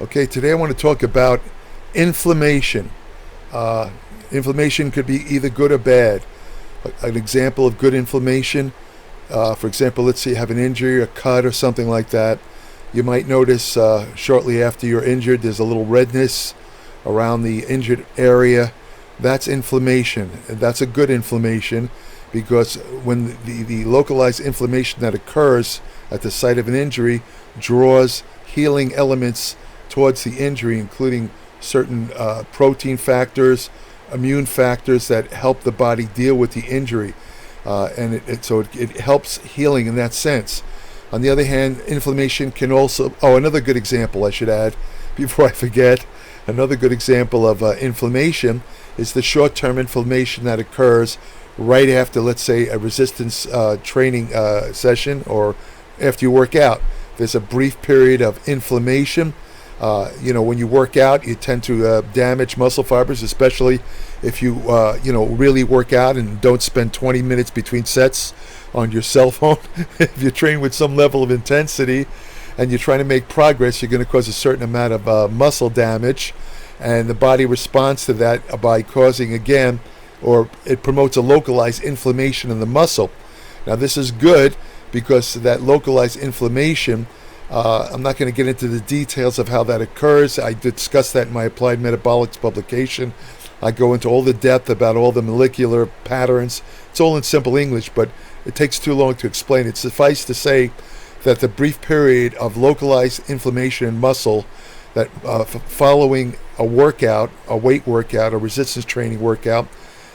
Okay, today I want to talk about inflammation. Inflammation could be either good or bad. An example of good inflammation, for example, let's say you have an injury, a cut or something like that. You might notice shortly after you're injured, there's a little redness around the injured area. That's inflammation. And that's a good inflammation because when the localized inflammation that occurs at the site of an injury draws healing elements towards the injury, including certain protein factors, immune factors that help the body deal with the injury. So it helps healing in that sense. On the other hand, inflammation can also, another good example I should add before I forget, another good example of inflammation is the short-term inflammation that occurs right after, let's say, a resistance training session or after you work out. There's a brief period of inflammation. When you work out, you tend to damage muscle fibers, especially if you, really work out and don't spend 20 minutes between sets on your cell phone. If you train with some level of intensity and you're trying to make progress, you're going to cause a certain amount of muscle damage. And the body responds to that by causing, or it promotes a localized inflammation in the muscle. Now, this is good because that localized inflammation, I'm not going to get into the details of how that occurs. I discussed that in my Applied Metabolics publication. I go into all the depth about all the molecular patterns. It's all in simple English, but it takes too long to explain it. Suffice to say that the brief period of localized inflammation in muscle that following a workout, a weight workout, a resistance training workout,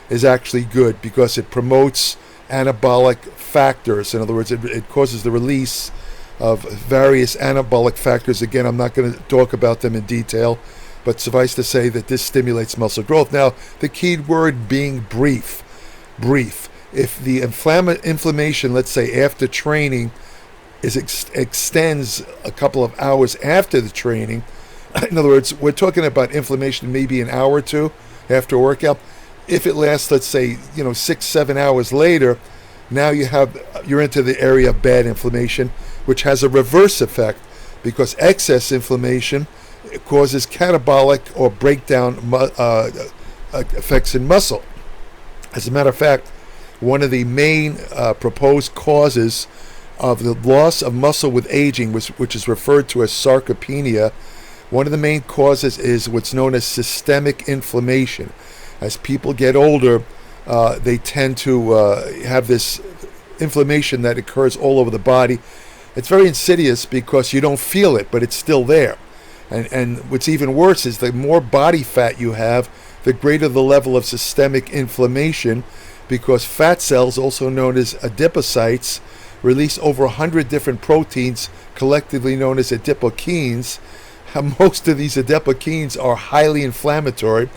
is actually good because it promotes anabolic factors. In other words, it causes the release of various anabolic factors. Again, I'm not going to talk about them in detail, but suffice to say that this stimulates muscle growth. Now, the key word being brief. If the inflammation, let's say after training, extends a couple of hours after the training, in other words, we're talking about inflammation maybe an hour or two after a workout. If it lasts, let's say, 6-7 hours later, now you're into the area of bad inflammation, which has a reverse effect because excess inflammation causes catabolic or breakdown effects in muscle. As a matter of fact, one of the main proposed causes of the loss of muscle with aging, which is referred to as sarcopenia, one of the main causes is what's known as systemic inflammation. As people get older, they tend to have this inflammation that occurs all over the body. It's very insidious because you don't feel it, but it's still there. And what's even worse is the more body fat you have, the greater the level of systemic inflammation, because fat cells, also known as adipocytes, release over 100 different proteins, collectively known as adipokines. Most of these adipokines are highly inflammatory,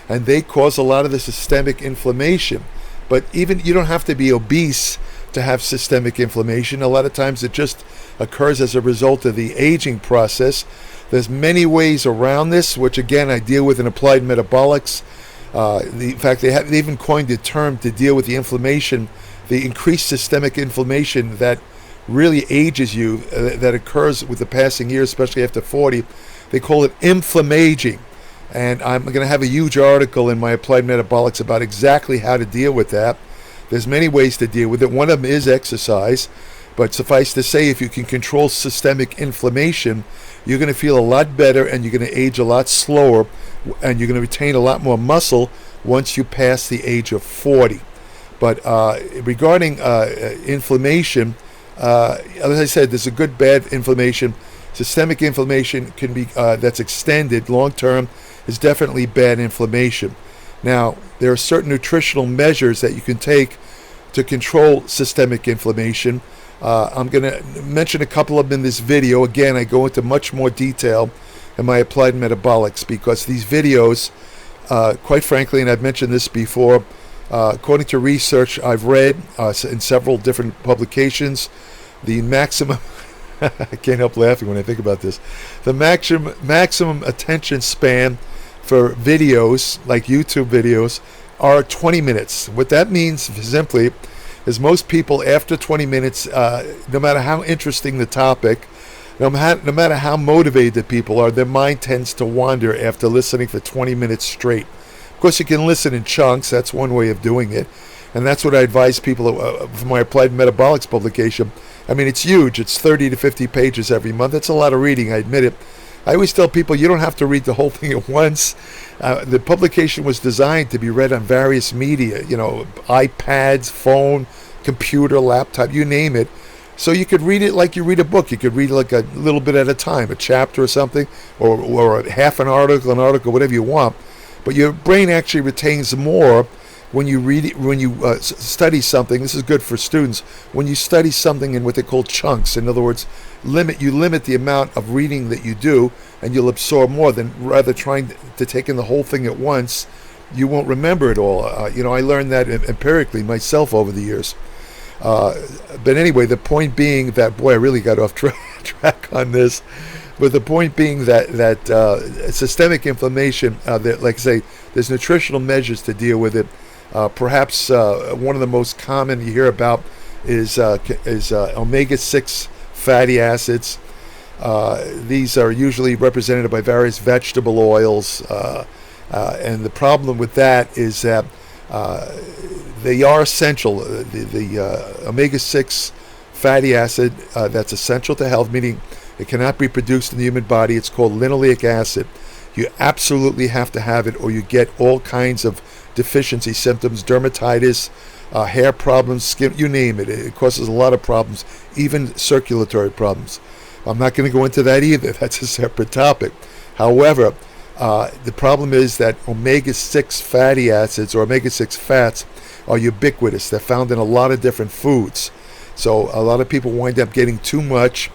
and they cause a lot of the systemic inflammation. But even you don't have to be obese to have systemic inflammation. A lot of times it just occurs as a result of the aging process. There's many ways around this, which again I deal with in Applied Metabolics. In fact, they even coined the term to deal with the inflammation, the increased systemic inflammation that really ages you, that occurs with the passing years, especially after 40. They call it inflammaging. And I'm going to have a huge article in my Applied Metabolics about exactly how to deal with that. There's many ways to deal with it. One of them is exercise. But suffice to say, if you can control systemic inflammation, you're going to feel a lot better and you're going to age a lot slower and you're going to retain a lot more muscle once you pass the age of 40. But regarding inflammation, as I said, there's a good, bad inflammation. Systemic inflammation can be that's extended long-term is definitely bad inflammation. Now, there are certain nutritional measures that you can take to control systemic inflammation. I'm going to mention a couple of them in this video. Again, I go into much more detail in my Applied Metabolics because these videos, quite frankly, and I've mentioned this before, according to research I've read in several different publications, the maximum I can't help laughing when I think about this. The maximum attention span for videos, like YouTube videos, are 20 minutes. What that means simply is most people after 20 minutes, no matter how interesting the topic, No matter how motivated the people are, their mind tends to wander after listening for 20 minutes straight. Of course, you can listen in chunks. That's one way of doing it. And that's what I advise people for my Applied Metabolics publication. I mean, it's huge. It's 30 to 50 pages every month. That's a lot of reading, I admit it. I always tell people you don't have to read the whole thing at once. The publication was designed to be read on various media, iPads, phone, computer, laptop, you name it. So you could read it like you read a book. You could read like a little bit at a time, a chapter or something, or a half an article, whatever you want. But your brain actually retains more when you read it, when you study something. This is good for students. When you study something in what they call chunks, in other words, limit the amount of reading that you do, and you'll absorb more than rather trying to take in the whole thing at once. You won't remember it all. I learned that empirically myself over the years. But anyway, the point being that, boy, I really got off track on this. But the point being that systemic inflammation, like I say, there's nutritional measures to deal with it. Perhaps one of the most common you hear about is omega-6 fatty acids. These are usually represented by various vegetable oils. And the problem with that is that they are essential. The omega-6 fatty acid that's essential to health, meaning it cannot be produced in the human body. It's called linoleic acid. You absolutely have to have it, or you get all kinds of deficiency symptoms, dermatitis, hair problems, skin, you name it. It causes a lot of problems, even circulatory problems. I'm not going to go into that either. That's a separate topic. However, the problem is that omega-6 fatty acids or omega-6 fats are ubiquitous. They're found in a lot of different foods. So a lot of people wind up getting too much.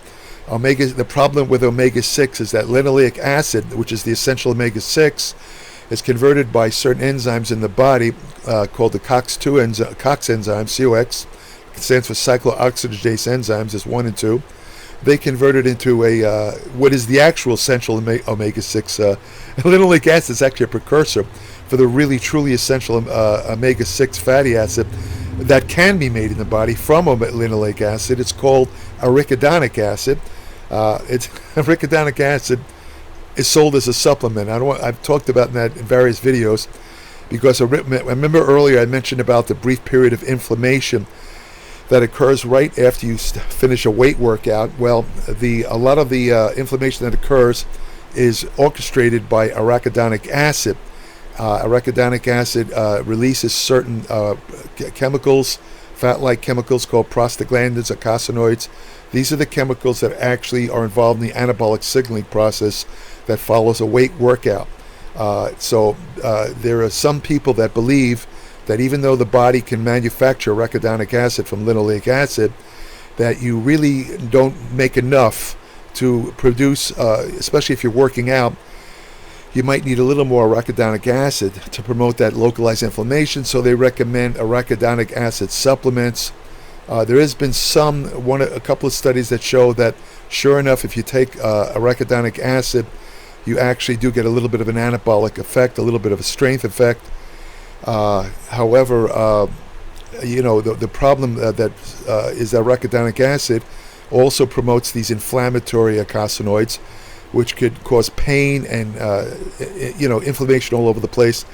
The problem with omega-6 is that linoleic acid, which is the essential omega-6, is converted by certain enzymes in the body called the COX-2 enzyme, COX enzyme, COX. It stands for cyclooxygenase enzymes, is 1 and 2. They convert it into what is the actual essential omega-6. Linoleic acid is actually a precursor for the really truly essential omega-6 fatty acid that can be made in the body from linoleic acid. It's called arachidonic acid. Arachidonic acid is sold as a supplement. I've talked about that in various videos because I remember earlier I mentioned about the brief period of inflammation that occurs right after you finish a weight workout. Well, a lot of the inflammation that occurs is orchestrated by arachidonic acid. Arachidonic acid releases certain chemicals, fat-like chemicals called prostaglandins or carcinoids. These are the chemicals that actually are involved in the anabolic signaling process that follows a weight workout. So there are some people that believe that even though the body can manufacture arachidonic acid from linoleic acid, that you really don't make enough to produce, especially if you're working out. You might need a little more arachidonic acid to promote that localized inflammation, so they recommend arachidonic acid supplements. There has been a couple of studies that show that, sure enough, if you take arachidonic acid, you actually do get a little bit of an anabolic effect, a little bit of a strength effect. However, the problem that is that arachidonic acid also promotes these inflammatory carcinoids, which could cause pain and inflammation all over the place.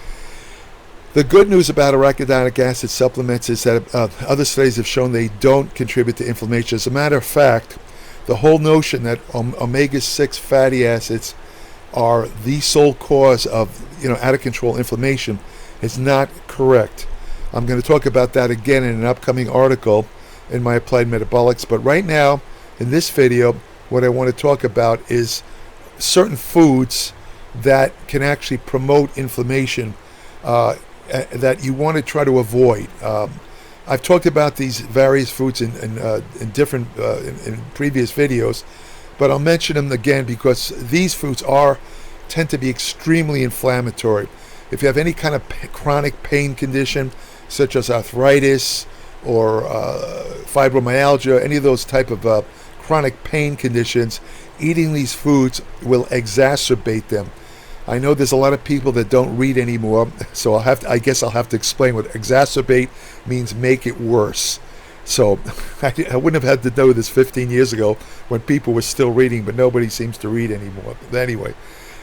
The good news about arachidonic acid supplements is that other studies have shown they don't contribute to inflammation. As a matter of fact, the whole notion that omega-6 fatty acids are the sole cause of out of control inflammation is not correct. I'm going to talk about that again in an upcoming article in my Applied Metabolics. But right now, in this video, what I want to talk about is certain foods that can actually promote inflammation that you want to try to avoid. I've talked about these various foods in different in previous videos, but I'll mention them again because these foods tend to be extremely inflammatory. If you have any kind of chronic pain condition, such as arthritis or fibromyalgia, any of those type of chronic pain conditions, eating these foods will exacerbate them. I know there's a lot of people that don't read anymore, so I guess I'll have to explain what exacerbate means. Make it worse. So I wouldn't have had to know this 15 years ago when people were still reading, but nobody seems to read anymore. But anyway,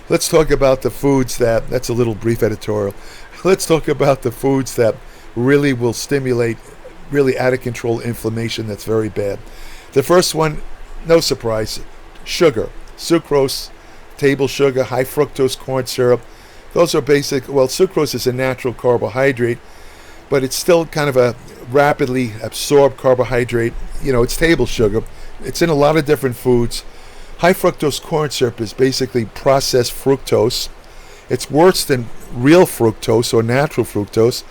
let's talk about the foods that's a little brief editorial. Let's talk about the foods that really will stimulate really out of control inflammation that's very bad. The first one, no surprise, sugar, sucrose, table sugar, high fructose corn syrup. Those are basic. Well, sucrose is a natural carbohydrate, but it's still kind of a rapidly absorbed carbohydrate. It's table sugar. It's in a lot of different foods. High fructose corn syrup is basically processed fructose. It's worse than real fructose or natural fructose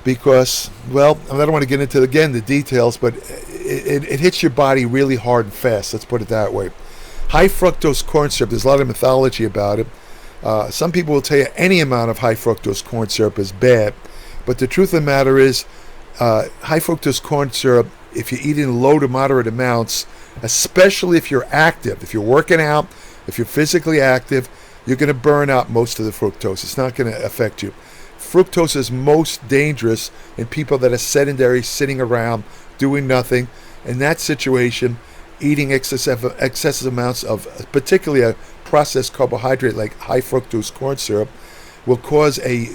because, well, I don't want to get into, again, the details, but it hits your body really hard and fast. Let's put it that way. High fructose corn syrup, there's a lot of mythology about it. Some people will tell you any amount of high fructose corn syrup is bad, but the truth of the matter is high fructose corn syrup, if you eat in low to moderate amounts, especially if you're active, if you're working out, if you're physically active, you're going to burn out most of the fructose. It's not going to affect you. Fructose is most dangerous in people that are sedentary, sitting around, doing nothing. In that situation, eating excessive amounts of particularly a processed carbohydrate like high fructose corn syrup will cause a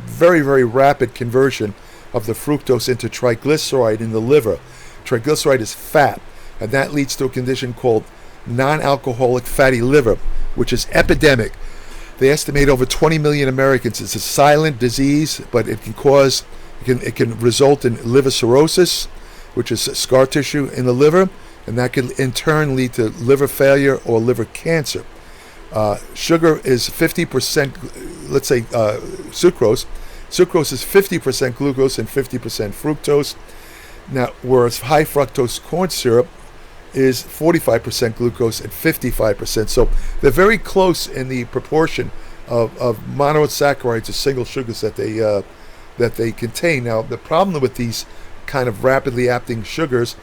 very, very rapid conversion of the fructose into triglyceride in the liver. Triglyceride is fat, and that leads to a condition called non-alcoholic fatty liver, which is epidemic. They estimate over 20 million Americans. It's a silent disease, but it can result in liver cirrhosis, which is scar tissue in the liver, and that can in turn lead to liver failure or liver cancer. Sugar is 50%, let's say sucrose. Sucrose is 50% glucose and 50% fructose. Now, whereas high fructose corn syrup is 45% glucose and 55%. So they're very close in the proportion of monosaccharides or single sugars that they contain. Now, the problem with these kind of rapidly acting sugars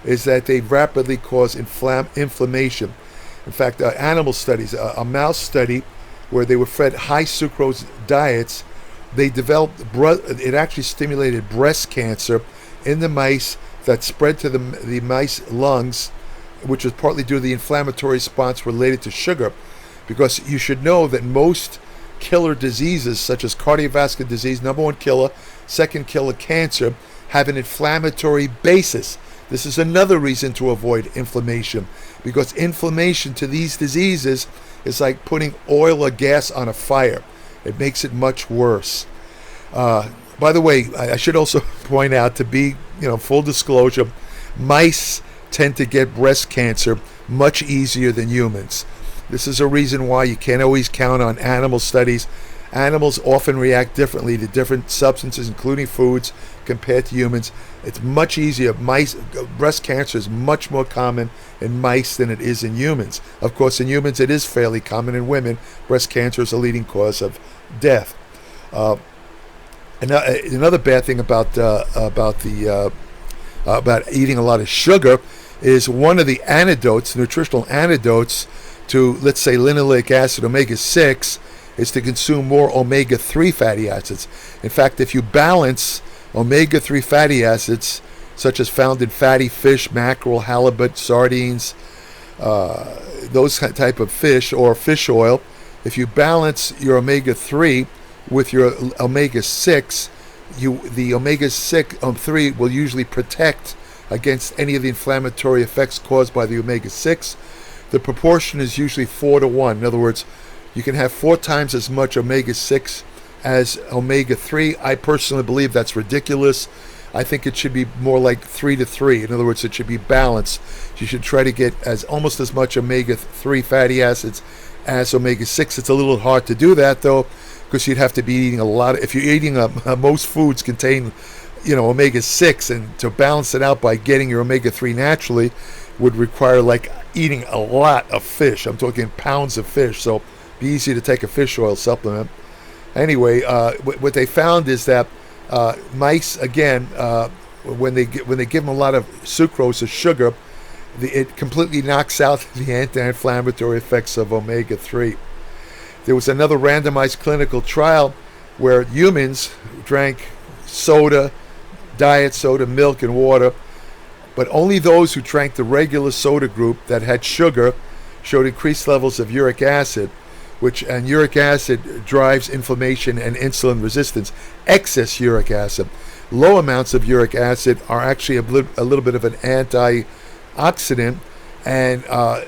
is that they rapidly cause inflammation. In fact, animal studies, a mouse study where they were fed high sucrose diets, they developed, it actually stimulated breast cancer in the mice that spread to the mice lungs, which was partly due to the inflammatory response related to sugar. Because you should know that most killer diseases, such as cardiovascular disease, number one killer, second killer cancer, have an inflammatory basis. This is another reason to avoid inflammation, because inflammation to these diseases is like putting oil or gas on a fire. It makes it much worse. By the way, I should also point out, to be, full disclosure, mice tend to get breast cancer much easier than humans. This is a reason why you can't always count on animal studies. Animals often react differently to different substances, including foods, compared to humans. It's much easier. Breast cancer is much more common in mice than it is in humans. Of course, in humans it is fairly common. In women, breast cancer is a leading cause of death. Another bad thing about eating a lot of sugar is one of the antidotes, nutritional antidotes to, let's say, linoleic acid, omega-6, is to consume more omega-3 fatty acids. In fact, if you balance omega-3 fatty acids, such as found in fatty fish, mackerel, halibut, sardines, those type of fish, or fish oil, if you balance your omega-3 with your omega-6, the omega-3 will usually protect against any of the inflammatory effects caused by the omega-6. The proportion is usually 4-to-1. In other words, you can have 4 times as much omega-6 as omega-3. I personally believe that's ridiculous. I think it should be more like 3-to-3. In other words, it should be balanced. You should try to get almost as much omega-3 fatty acids as omega-6. It's a little hard to do that, though, because you'd have to be eating a lot. If you're eating, most foods contain, omega-6, and to balance it out by getting your omega-3 naturally would require like eating a lot of fish. I'm talking pounds of fish, so it'd be easy to take a fish oil supplement. Anyway, what they found is that mice, again, when they give them a lot of sucrose or sugar, it completely knocks out the anti-inflammatory effects of omega-3. There was another randomized clinical trial where humans drank soda, diet soda, milk, and water, But only those who drank the regular soda group that had sugar showed increased levels of uric acid, and uric acid drives inflammation and insulin resistance. Excess uric acid. Low amounts of uric acid are actually a little bit of an antioxidant, and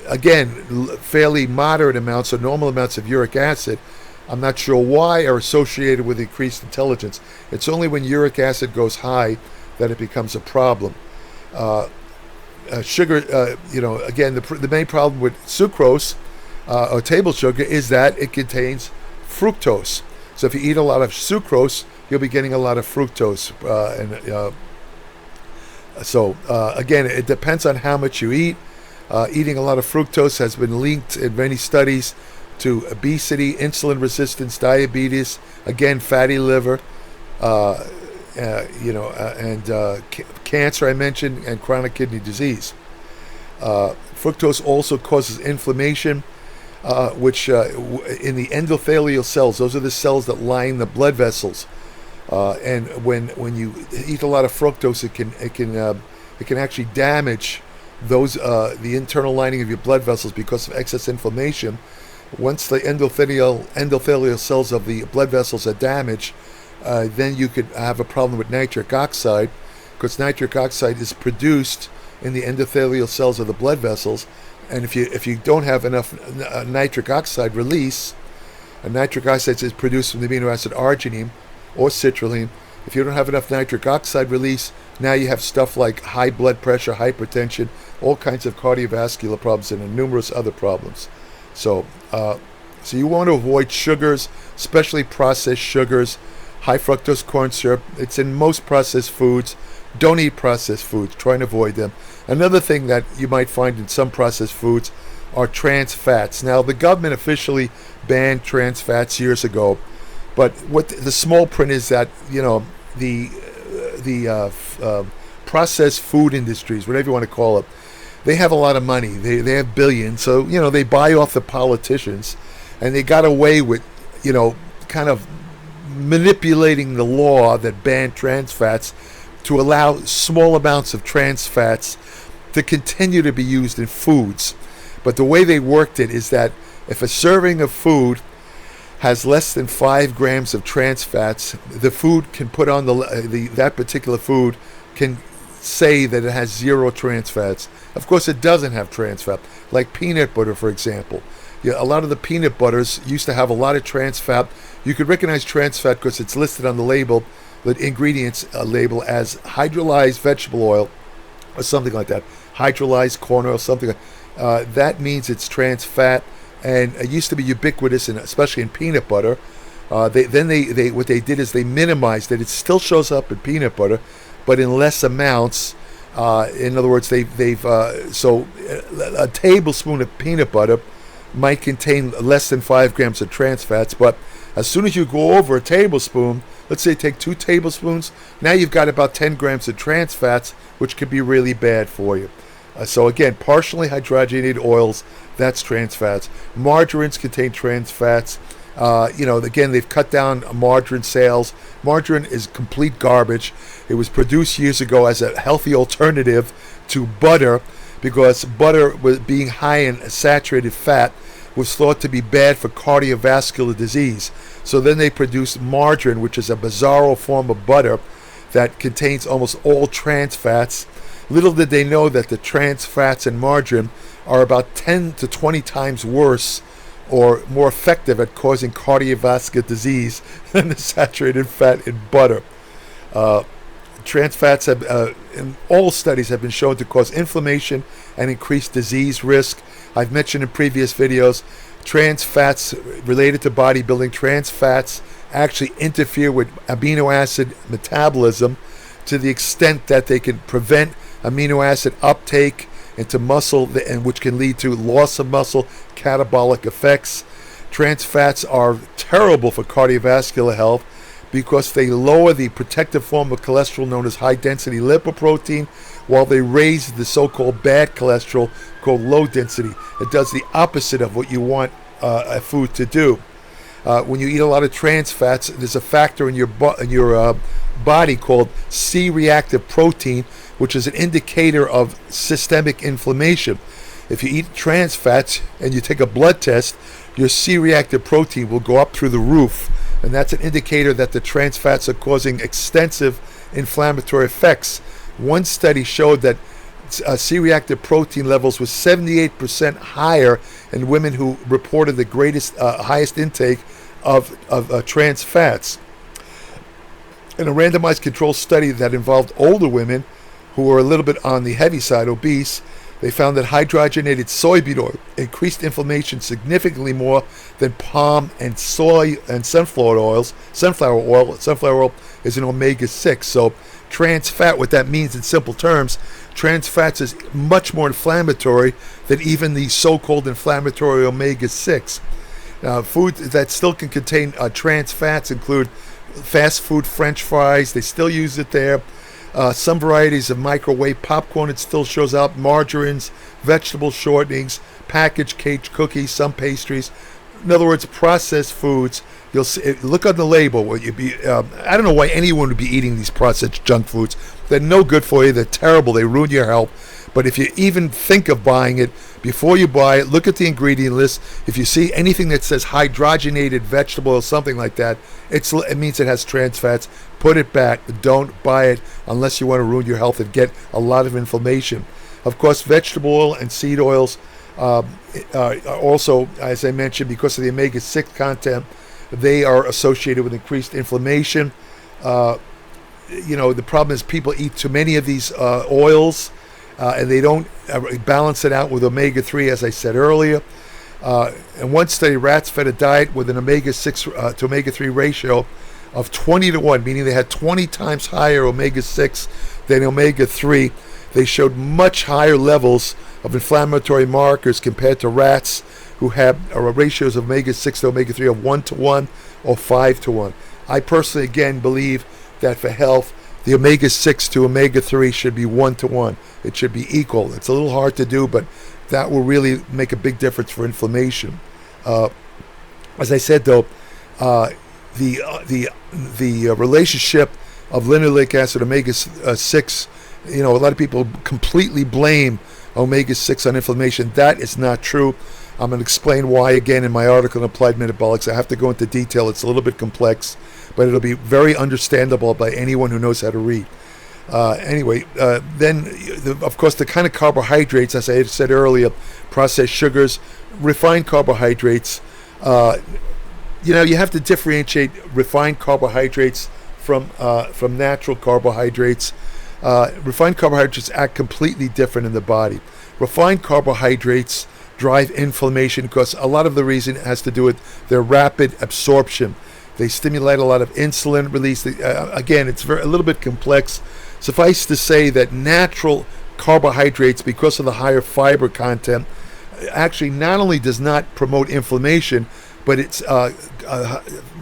again, fairly moderate amounts or normal amounts of uric acid, I'm not sure why, are associated with increased intelligence. It's only when uric acid goes high that it becomes a problem. Sugar, again, the main problem with sucrose or table sugar is that it contains fructose. So if you eat a lot of sucrose, you'll be getting a lot of fructose. Again, it depends on how much you eat. Eating a lot of fructose has been linked in many studies to obesity, insulin resistance, diabetes, again, fatty liver, cancer I mentioned, and chronic kidney disease. Fructose also causes inflammation, which in the endothelial cells, those are the cells that line the blood vessels. And when you eat a lot of fructose, it can actually damage those the internal lining of your blood vessels because of excess inflammation. Once the endothelial cells of the blood vessels are damaged, then you could have a problem with nitric oxide, because nitric oxide is produced in the endothelial cells of the blood vessels, and if you don't have enough nitric oxide release, nitric oxide is produced from the amino acid arginine or citrulline. If you don't have enough nitric oxide release, now you have stuff like high blood pressure, hypertension, all kinds of cardiovascular problems, and numerous other problems. So you want to avoid sugars, especially processed sugars, high fructose corn syrup. It's in most processed foods. Don't eat processed foods. Try and avoid them. Another thing that you might find in some processed foods are trans fats. Now, the government officially banned trans fats years ago, but what the small print is that the processed food industries, whatever you want to call it, they have a lot of money. They have billions, so they buy off the politicians, and they got away with kind of manipulating the law that banned trans fats to allow small amounts of trans fats to continue to be used in foods. But the way they worked it is that if a serving of food has less than 5 grams of trans fats, the food can put on that particular food can say that it has 0 trans fats. Of course, it doesn't have trans fat, like peanut butter, for example. A lot of the peanut butters used to have a lot of trans fat. You could recognize trans fat because it's listed on the label, the ingredients label, as hydrolyzed vegetable oil or something like that. Hydrolyzed corn oil, something like that means it's trans fat, and it used to be ubiquitous, especially in peanut butter. What they did is they minimized it. It still shows up in peanut butter, but in less amounts. In other words, a tablespoon of peanut butter might contain less than 5 grams of trans fats, but as soon as you go over a tablespoon, let's say take 2 tablespoons, now you've got about 10 grams of trans fats, which could be really bad for you. So again, partially hydrogenated oils, that's trans fats. Margarines contain trans fats. Again, they've cut down margarine sales. Margarine is complete garbage. It was produced years ago as a healthy alternative to butter, because butter, with being high in saturated fat, was thought to be bad for cardiovascular disease. So then they produced margarine, which is a bizarro form of butter that contains almost all trans fats. Little did they know that the trans fats in margarine are about 10 to 20 times worse or more effective at causing cardiovascular disease than the saturated fat in butter. Trans fats in all studies have been shown to cause inflammation and increase disease risk. I've mentioned in previous videos, trans fats related to bodybuilding. Trans fats actually interfere with amino acid metabolism to the extent that they can prevent amino acid uptake into muscle, and which can lead to loss of muscle, catabolic effects. Trans fats are terrible for cardiovascular health because they lower the protective form of cholesterol known as high-density lipoprotein, while they raise the so-called bad cholesterol called low-density. It does the opposite of what you want a food to do. When you eat a lot of trans fats, there's a factor in your body called C-reactive protein, which is an indicator of systemic inflammation. If you eat trans fats and you take a blood test, your C-reactive protein will go up through the roof, and that's an indicator that the trans fats are causing extensive inflammatory effects. One study showed that C-reactive protein levels was 78% higher in women who reported the highest intake of trans fats. In a randomized control study that involved older women who were a little bit on the heavy side, obese, they found that hydrogenated soybean oil increased inflammation significantly more than palm and soy and sunflower oils. Sunflower oil is an omega-6. So trans fat, what that means in simple terms, trans fats is much more inflammatory than even the so-called inflammatory omega-6. Now, foods that still can contain trans fats include fast food French fries. They still use it there. Some varieties of microwave popcorn, it still shows up. Margarines, vegetable shortenings, packaged cake cookies, some pastries. In other words, processed foods. You'll see, look on the label. I don't know why anyone would be eating these processed junk foods. They're no good for you. They're terrible. They ruin your health. But if you even think of buying it, before you buy it, look at the ingredient list. If you see anything that says hydrogenated vegetable or something like that, it means it has trans fats. Put it back. Don't buy it unless you want to ruin your health and get a lot of inflammation. Of course, vegetable oil and seed oils are also, as I mentioned, because of the omega-6 content, they are associated with increased inflammation. The problem is people eat too many of these oils, and they don't balance it out with omega-3, as I said earlier. In one study, rats fed a diet with an omega-6 to omega-3 ratio of 20 to 1, meaning they had 20 times higher omega-6 than omega-3. They showed much higher levels of inflammatory markers compared to rats who have ratios of omega-6 to omega-3 of 1 to 1 or 5 to 1. I personally, again, believe that for health, the omega-6 to omega-3 should be 1 to 1. It should be equal. It's a little hard to do, but that will really make a big difference for inflammation. As I said, though, the relationship of linoleic acid omega-6, a lot of people completely blame omega-6 on inflammation. That is not true. I'm going to explain why again in my article on applied metabolics. I have to go into detail. It's a little bit complex, but it'll be very understandable by anyone who knows how to read. Then, of course, the kind of carbohydrates, as I had said earlier, processed sugars, refined carbohydrates. You have to differentiate refined carbohydrates from natural carbohydrates. Refined carbohydrates act completely different in the body. Refined carbohydrates drive inflammation because a lot of the reason has to do with their rapid absorption. They stimulate a lot of insulin release. Again, it's a little bit complex. Suffice to say that natural carbohydrates, because of the higher fiber content, actually not only does not promote inflammation, but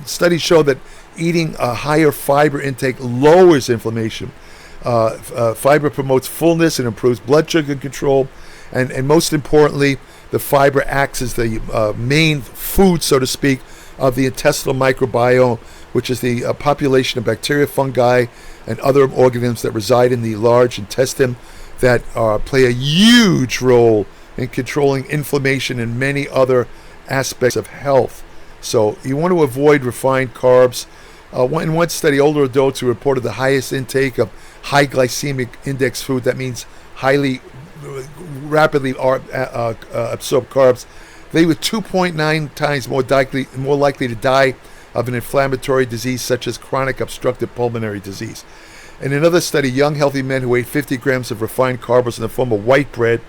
studies show that eating a higher fiber intake lowers inflammation. Fiber promotes fullness and improves blood sugar control, and most importantly, the fiber acts as the main food, so to speak, of the intestinal microbiome, which is the population of bacteria, fungi, and other organisms that reside in the large intestine that play a huge role in controlling inflammation and many other aspects of health. So you want to avoid refined carbs. In one study, older adults who reported the highest intake of high glycemic index food, that means highly rapidly absorbed carbs, they were 2.9 times more likely to die of an inflammatory disease such as chronic obstructive pulmonary disease. In another study, young healthy men who ate 50 grams of refined carbs in the form of white bread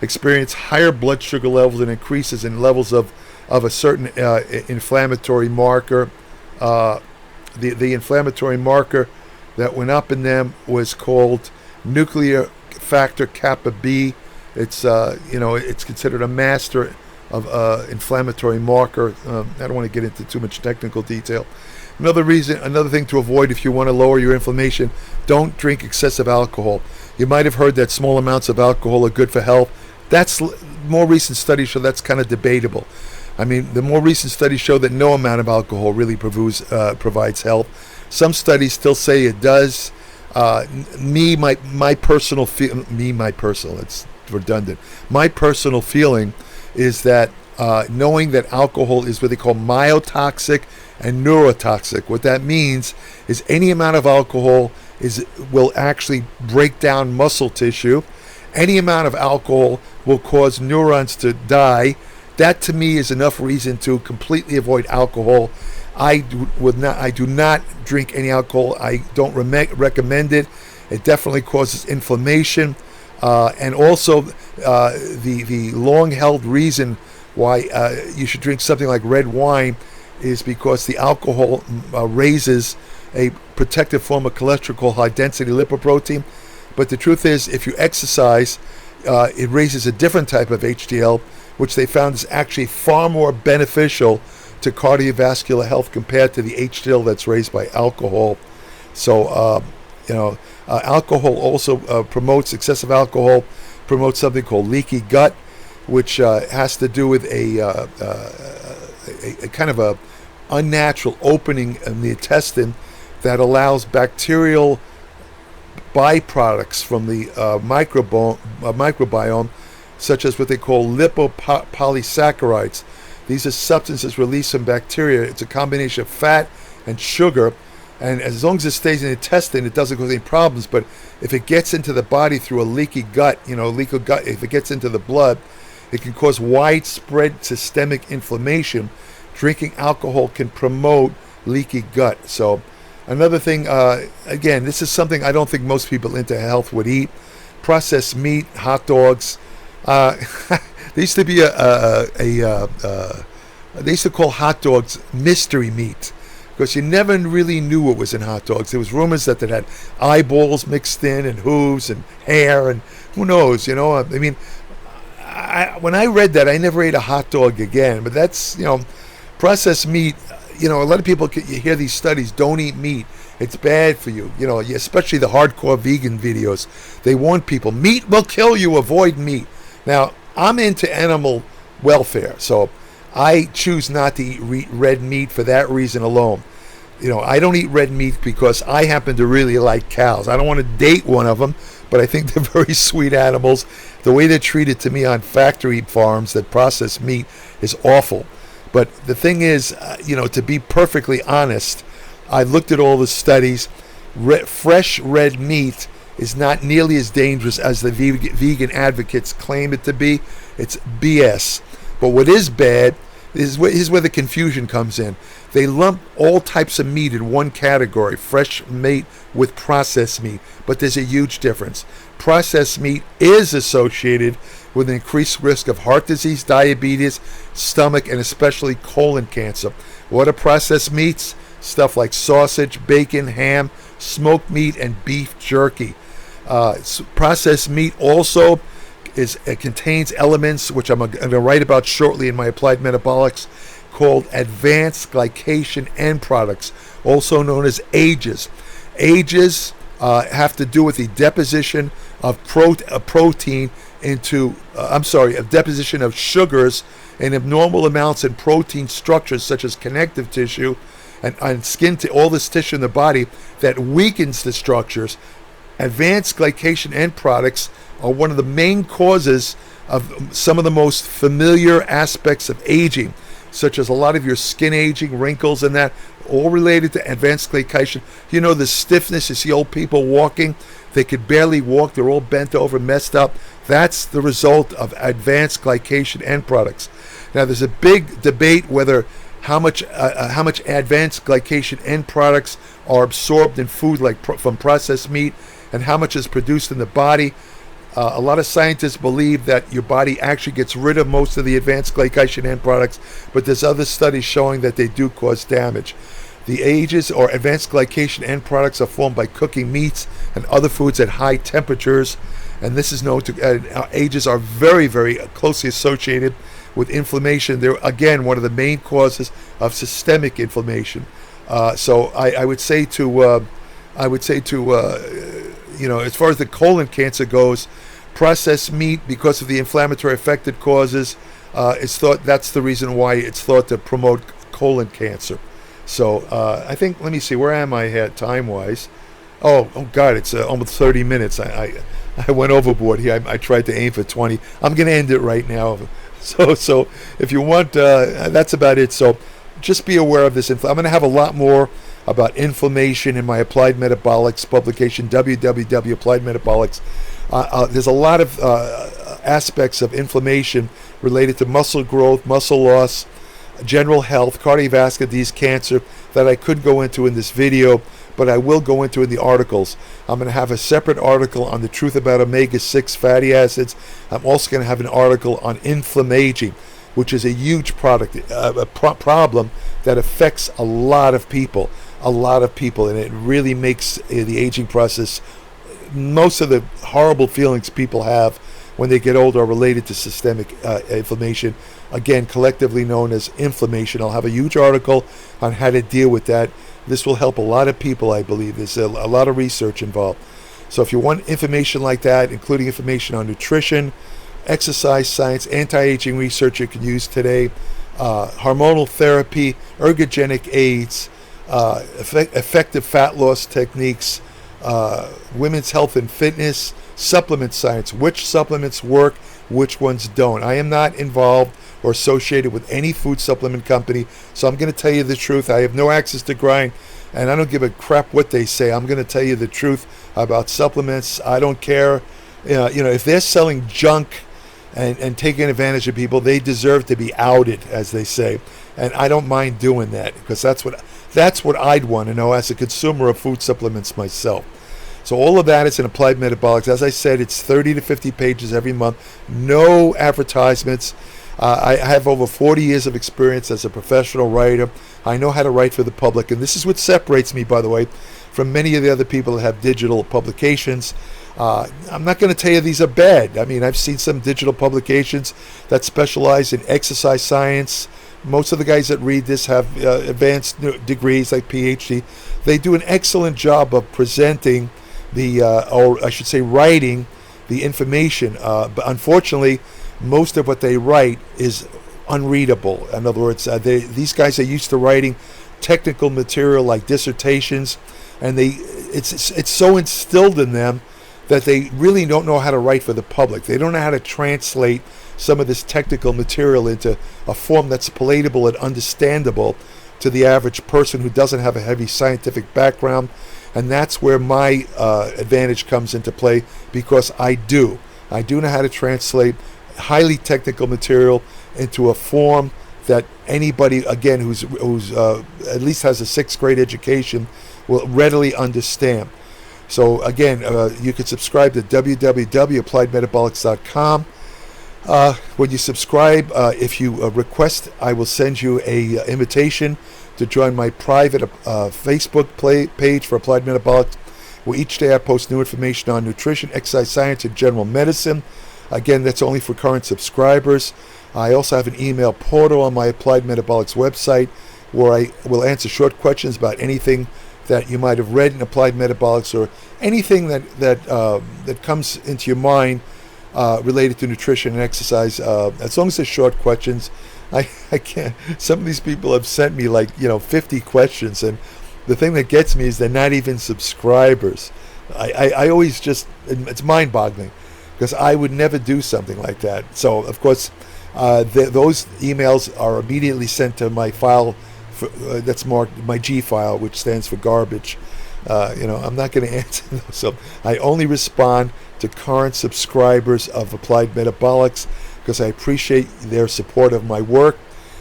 experienced higher blood sugar levels and increases in levels of a certain inflammatory marker. The inflammatory marker that went up in them was called nuclear factor kappa B. It's it's considered a master of inflammatory marker. I don't want to get into too much technical detail. Another thing to avoid if you want to lower your inflammation, don't drink excessive alcohol. You might have heard that small amounts of alcohol are good for health. More recent studies show that's kind of debatable. I mean, the more recent studies show that no amount of alcohol really provides health. Some studies still say it does. my personal it's redundant. My personal feeling is that knowing that alcohol is what they call myotoxic and neurotoxic. What that means is any amount of alcohol will actually break down muscle tissue. Any amount of alcohol will cause neurons to die. That to me is enough reason to completely avoid alcohol. I do not drink any alcohol. I don't recommend it. It definitely causes inflammation, and also the long-held reason why you should drink something like red wine is because the alcohol raises a protective form of cholesterol called high-density lipoprotein. But the truth is, if you exercise, it raises a different type of HDL, which they found is actually far more beneficial to cardiovascular health compared to the HDL that's raised by alcohol. So, alcohol also promotes, excessive alcohol promotes something called leaky gut, which has to do with a kind of a unnatural opening in the intestine that allows bacterial byproducts from the microbiome, such as what they call lipopolysaccharides. These are substances released from bacteria. It's a combination of fat and sugar, and as long as it stays in the intestine, it doesn't cause any problems. But if it gets into the body through a leaky gut, if it gets into the blood, it can cause widespread systemic inflammation. Drinking alcohol can promote leaky gut. So another thing, again, this is something I don't think most people into health would eat. Processed meat, hot dogs. There used to be they used to call hot dogs mystery meat because you never really knew what was in hot dogs. There was rumors that it had eyeballs mixed in and hooves and hair and who knows, I mean, when I read that, I never ate a hot dog again. But that's, processed meat. A lot of people, you hear these studies, don't eat meat. It's bad for you. Especially the hardcore vegan videos. They warn people, meat will kill you, avoid meat. Now, I'm into animal welfare, so I choose not to eat red meat for that reason alone. I don't eat red meat because I happen to really like cows. I don't want to date one of them, but I think they're very sweet animals. The way they're treated to me on factory farms that process meat is awful. But the thing is, to be perfectly honest, I looked at all the studies. Fresh red meat is not nearly as dangerous as the vegan advocates claim it to be. It's BS. But what is bad is where the confusion comes in. They lump all types of meat in one category, fresh meat with processed meat. But there's a huge difference. Processed meat is associated with an increased risk of heart disease, diabetes, stomach, and especially colon cancer. What are processed meats? Stuff like sausage, bacon, ham, smoked meat, and beef jerky. Processed meat also contains elements, which I'm going to write about shortly in my Applied Metabolics, called advanced glycation end products, also known as AGEs. AGEs have to do with the deposition of protein deposition of sugars in abnormal amounts in protein structures such as connective tissue and skin, all this tissue in the body that weakens the structures. Advanced glycation end products are one of the main causes of some of the most familiar aspects of aging, such as a lot of your skin aging, wrinkles, and that, all related to advanced glycation. The stiffness, you see old people walking, they could barely walk, they're all bent over, messed up. That's the result of advanced glycation end products. Now, there's a big debate whether how much advanced glycation end products are absorbed in food, like from processed meat, and how much is produced in the body. A lot of scientists believe that your body actually gets rid of most of the advanced glycation end products, but there's other studies showing that they do cause damage. The AGEs, or advanced glycation end products, are formed by cooking meats and other foods at high temperatures, and this is known to AGEs are very, very closely associated with inflammation. They're again one of the main causes of systemic inflammation. So I would say to as far as the colon cancer goes, processed meat, because of the inflammatory effect it causes, it's thought that's the reason why it's thought to promote colon cancer. So I think, let me see, where am I at time-wise? Oh God, it's almost 30 minutes. I went overboard here. I tried to aim for 20. I'm going to end it right now. So if you want, that's about it. So just be aware of this. I'm going to have a lot more about inflammation in my Applied Metabolics publication, www. Applied Metabolics. There's a lot of aspects of inflammation related to muscle growth, muscle loss, general health, cardiovascular disease, cancer that I could go into in this video, but I will go into in the articles. I'm going to have a separate article on the truth about omega-6 fatty acids. I'm also going to have an article on inflammaging, which is a huge problem that affects a lot of people, and it really makes the aging process. Most of the horrible feelings people have when they get older are related to systemic inflammation, again, collectively known as inflammation. I'll have a huge article on how to deal with that. This will help a lot of people, I believe. There's a lot of research involved. So if you want information like that, including information on nutrition, exercise science, anti-aging research you can use today, hormonal therapy, ergogenic aids, effective fat loss techniques, women's health and fitness, supplement science, which supplements work, which ones don't. I am not involved or associated with any food supplement company, so I'm going to tell you the truth. I have no access to grind, and I don't give a crap what they say. I'm going to tell you the truth about supplements. I don't care. If they're selling junk and taking advantage of people, they deserve to be outed, as they say. And I don't mind doing that, because that's what I'd want to know as a consumer of food supplements myself. So all of that is in Applied Metabolics. As I said, it's 30 to 50 pages every month. No advertisements. I have over 40 years of experience as a professional writer. I know how to write for the public, and this is what separates me, by the way, from many of the other people that have digital publications. I'm not going to tell you these are bad. I mean, I've seen some digital publications that specialize in exercise science. Most of the guys that read this have advanced degrees, like PhD. They do an excellent job of presenting or I should say writing the information. But unfortunately, most of what they write is unreadable. In other words, these guys are used to writing technical material like dissertations, and it's so instilled in them that they really don't know how to write for the public. They don't know how to translate some of this technical material into a form that's palatable and understandable to the average person who doesn't have a heavy scientific background. And that's where my advantage comes into play, because I do know how to translate highly technical material into a form that anybody, again, who's at least has a 6th grade education will readily understand. So again, you can subscribe to www.appliedmetabolics.com. When you subscribe, if you request, I will send you a invitation to join my private Facebook page for Applied Metabolics, where each day I post new information on nutrition, exercise science, and general medicine. Again, that's only for current subscribers. I also have an email portal on my Applied Metabolics website where I will answer short questions about anything that you might have read in Applied Metabolics, or anything that comes into your mind related to nutrition and exercise. As long as they're short questions, I can't. Some of these people have sent me 50 questions, and the thing that gets me is they're not even subscribers. I always it's mind-boggling, because I would never do something like that. So of course, those emails are immediately sent to my file that's marked my G file, which stands for garbage. I'm not going to answer those. So I only respond to current subscribers of Applied Metabolics, because I appreciate their support of my work,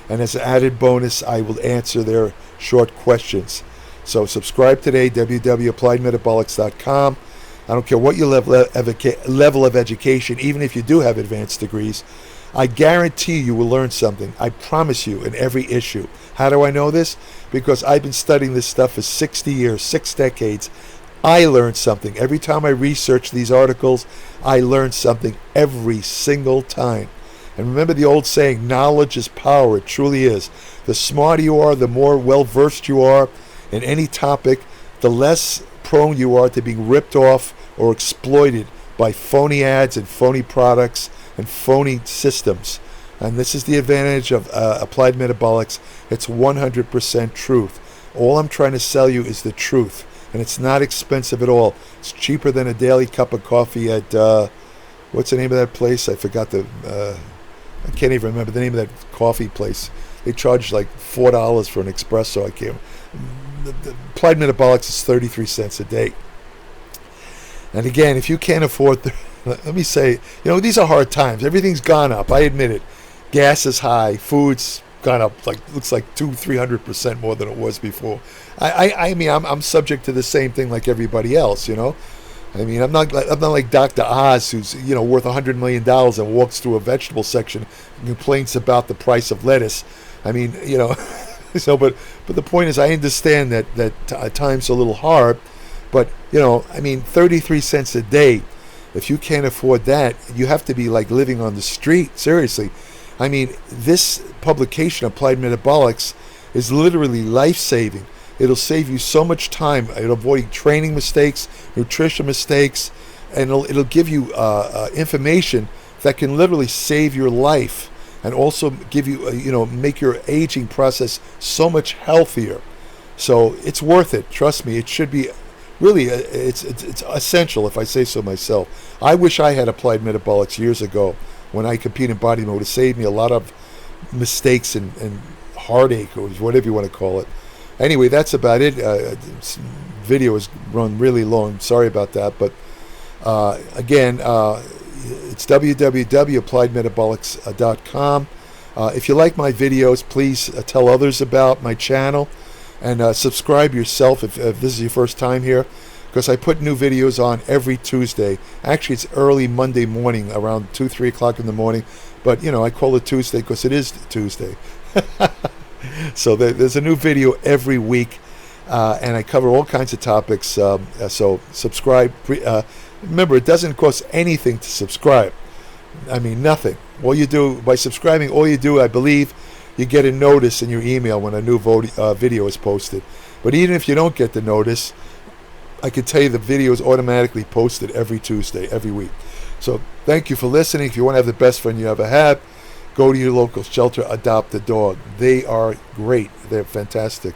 and as an added bonus, I will answer their short questions. So subscribe today, www.appliedmetabolics.com. I don't care what your level of education, even if you do have advanced degrees. I guarantee you will learn something. I promise you, in every issue. How do I know this? Because I've been studying this stuff for 60 years, 6 decades. I learned something. Every time I research these articles, I learn something every single time. And remember the old saying, knowledge is power. It truly is. The smarter you are, the more well-versed you are in any topic, the less prone you are to being ripped off or exploited by phony ads and phony products and phony systems. And this is the advantage of Applied Metabolics. It's 100% truth. All I'm trying to sell you is the truth. and it's not expensive at all. It's cheaper than a daily cup of coffee at what's the name of that place? I forgot I can't even remember the name of that coffee place. They charge like $4 for an espresso. I can't. The Applied Metabolics is 33 cents a day. And again, if you can't afford, let me say, these are hard times. Everything's gone up. I admit it. Gas is high. Food's gone up looks like 200-300% more than it was before. I mean, I'm subject to the same thing like everybody else. I mean, I'm not like Dr. Oz, who's worth $100 million and walks through a vegetable section and complains about the price of lettuce. I mean, so but the point is, I understand that at times a little hard, but I mean, 33 cents a day. If you can't afford that, you have to be like living on the street. Seriously, I mean, this publication, Applied Metabolics, is literally life-saving. It'll save you so much time. It'll avoid training mistakes, nutrition mistakes, and it'll give you information that can literally save your life, and also give you, make your aging process so much healthier. So it's worth it. Trust me, it should be. Really, it's essential, if I say so myself. I wish I had Applied Metabolics years ago when I competed in bodybuilding. It would have saved me a lot of mistakes and heartache, or whatever you want to call it. Anyway, that's about it. This video has run really long. Sorry about that. But again, it's www.appliedmetabolics.com. If you like my videos, please tell others about my channel. And subscribe yourself if this is your first time here, because I put new videos on every Tuesday. Actually, it's early Monday morning, around 2-3 o'clock in the morning. But, I call it Tuesday because it is Tuesday. So there's a new video every week, and I cover all kinds of topics. So subscribe. Remember, it doesn't cost anything to subscribe. I mean, nothing. All you do, by subscribing, I believe, you get a notice in your email when a new video is posted. But even if you don't get the notice, I can tell you the video is automatically posted every Tuesday, every week. So thank you for listening. If you want to have the best friend you ever had, go to your local shelter, adopt a dog. They are great. They're fantastic.